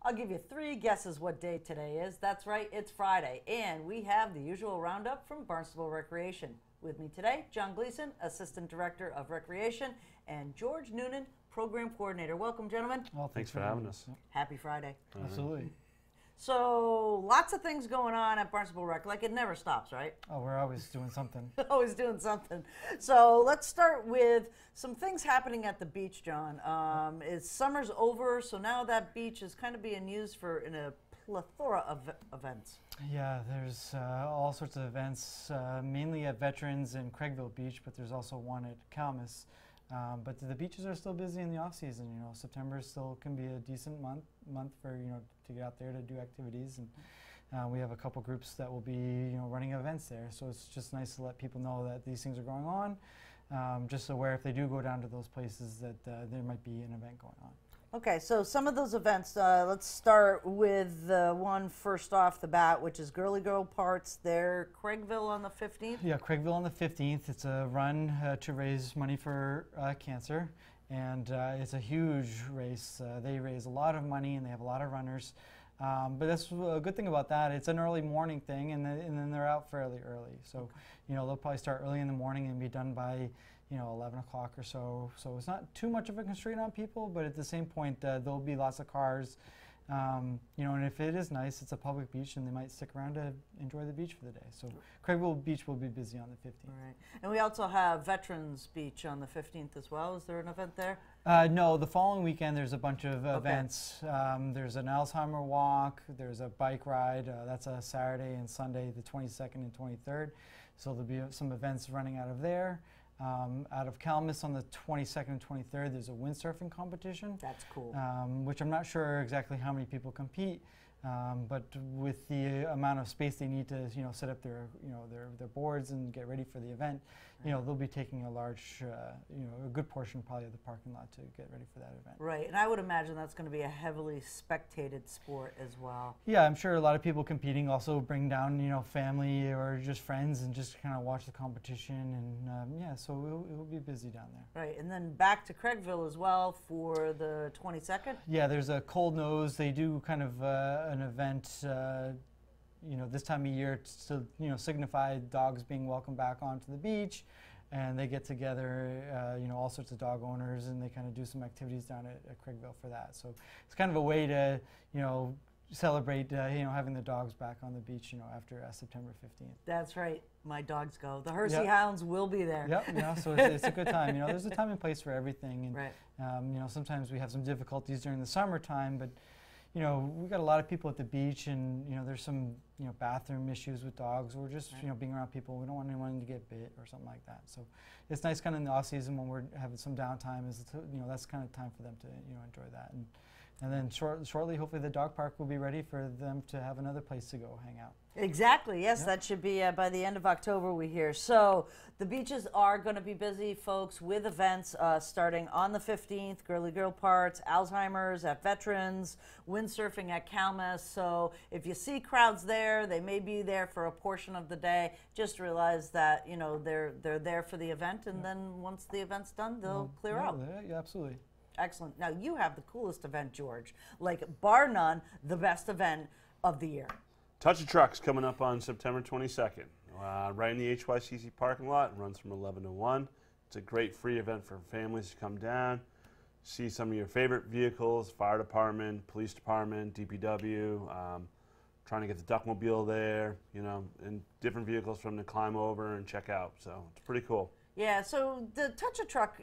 I'll give you 3 guesses what day today is. That's right, it's Friday, and we have the usual roundup from Barnstable Recreation. With me today, John Gleason, Assistant Director of Recreation, and George Noonan, Program Coordinator. Welcome, gentlemen. Well, Thanks for having us. Happy Friday. Absolutely. So, lots of things going on at Barnstable Rec. Like, it never stops, right? Oh, we're always doing something. Always doing something. So, let's start with some things happening at the beach, John. Summer's over, so now that beach is kind of being used for in a plethora of events. Yeah, there's all sorts of events, mainly at Veterans and Craigville Beach, but there's also one at Calmus. But the beaches are still busy in the off season. You know, September still can be a decent month for to get out there to do activities, and we have a couple groups that will be running events there. So it's just nice to let people know that these things are going on. Just aware if they do go down to those places that there might be an event going on. Okay, so some of those events, let's start with the one first off the bat, which is Girly Girl Parts there, Craigville on the 15th. Yeah, Craigville on the 15th. It's a run to raise money for cancer, and it's a huge race. They raise a lot of money, and they have a lot of runners. But that's a good thing about that. It's an early morning thing, and then they're out fairly early. So, they'll probably start early in the morning and be done by 11 o'clock or so. So it's not too much of a constraint on people, but at the same point, there'll be lots of cars. And if it is nice, it's a public beach, and they might stick around to enjoy the beach for the day. So Craigville Beach will be busy on the 15th. All right. And we also have Veterans Beach on the 15th as well. Is there an event there? No, the following weekend there's a bunch of events. There's an Alzheimer walk, there's a bike ride. That's a Saturday and Sunday, the 22nd and 23rd. So there'll be some events running out of there. Out of Calmus on the 22nd and 23rd, there's a windsurfing competition. That's cool. Which I'm not sure exactly how many people compete, but with the amount of space they need to, set up their boards and get ready for the event, they'll be taking a large, a good portion probably of the parking lot to get ready for that event. Right, and I would imagine that's going to be a heavily spectated sport as well. Yeah, I'm sure a lot of people competing also bring down, family or just friends and just kind of watch the competition, and yeah, so it will be busy down there. Right, and then back to Craigville as well for the 22nd? Yeah, there's a Cold Nose. They do kind of an event, this time of year to signify dogs being welcomed back onto the beach, and they get together, all sorts of dog owners, and they kind of do some activities down at Craigville for that. So it's kind of a way to, celebrate, having the dogs back on the beach, after September 15th. That's right. My dogs go. The Hersey Hounds will be there. Yep, so it's a good time. There's a time and place for everything, and right. Sometimes we have some difficulties during the summertime, but we've got a lot of people at the beach, and there's some bathroom issues with dogs, or just being around people. We don't want anyone to get bit or something like that. So it's nice kind of in the off season when we're having some downtime, is to, that's kind of time for them to enjoy that. And then shortly, hopefully, the dog park will be ready for them to have another place to go hang out. Exactly. Yes, that should be by the end of October, we hear. So the beaches are going to be busy, folks, with events starting on the 15th, Girly Girl Parts, Alzheimer's at Veterans, windsurfing at Calmus. So if you see crowds there, they may be there for a portion of the day. Just realize that, they're there for the event, and then once the event's done, they'll clear out. Yeah, absolutely. Excellent. Now, you have the coolest event, George. Like, bar none, the best event of the year. Touch a Truck's coming up on September 22nd, right in the HYCC parking lot. It runs from 11 to 1. It's a great free event for families to come down, see some of your favorite vehicles, fire department, police department, DPW, trying to get the Duckmobile there, and different vehicles for them to climb over and check out. So it's pretty cool. Yeah, so the Touch a Truck,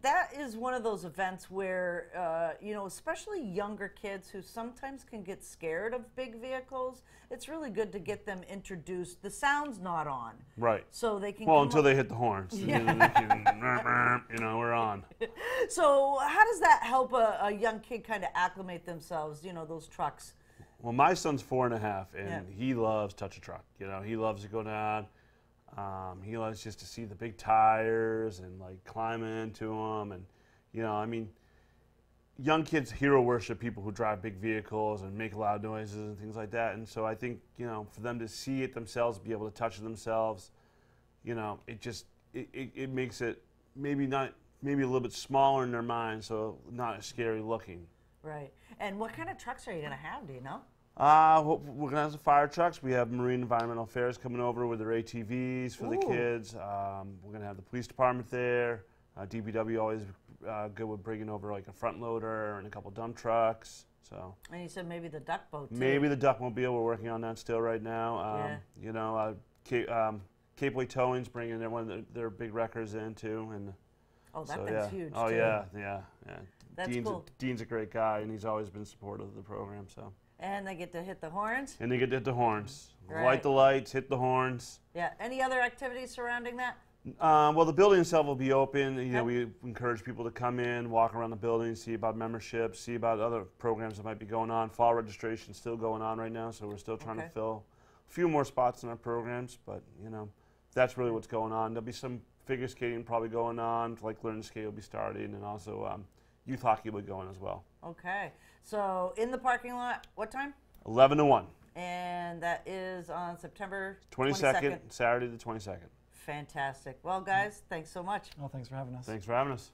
that is one of those events where, especially younger kids who sometimes can get scared of big vehicles, it's really good to get them introduced. The sound's not on. Right. So they can until they hit the horns. Yeah. We're on. So how does that help a young kid kind of acclimate themselves, those trucks? Well, my son's 4.5, and he loves Touch a Truck. He loves to go down. He loves just to see the big tires and climb into them, and young kids hero worship people who drive big vehicles and make loud noises and things like that. And so I think for them to see it themselves, be able to touch it themselves, it makes it maybe a little bit smaller in their mind, so not as scary looking. Right. And what kind of trucks are you going to have? Do you know? We're going to have some fire trucks. We have Marine Environmental Affairs coming over with their ATVs for the kids. We're going to have the police department there. DPW always good with bringing over like a front loader and a couple dump trucks. So. And you said maybe the duck boat too. Maybe the duckmobile. We're working on that still right now. You know, Cape Way Towing's bringing their big wreckers in too, and oh, that thing's huge. Oh too. yeah. That's cool. Dean's a great guy, and he's always been supportive of the program. So. And they get to hit the horns. And they get to hit the horns. Right. Light the lights, hit the horns. Yeah. Any other activities surrounding that? Well, the building itself will be open. You know, we encourage people to come in, walk around the building, see about memberships, see about other programs that might be going on. Fall registration is still going on right now, so we're still trying to fill a few more spots in our programs. But you know, that's really what's going on. There'll be some figure skating probably going on, like learn to skate will be starting, and also youth hockey will be going as well. Okay. So in the parking lot, what time? 11 to 1. And that is on September 22nd, Saturday the 22nd. Fantastic. Well, guys, thanks so much. Well, thanks for having us. Thanks for having us.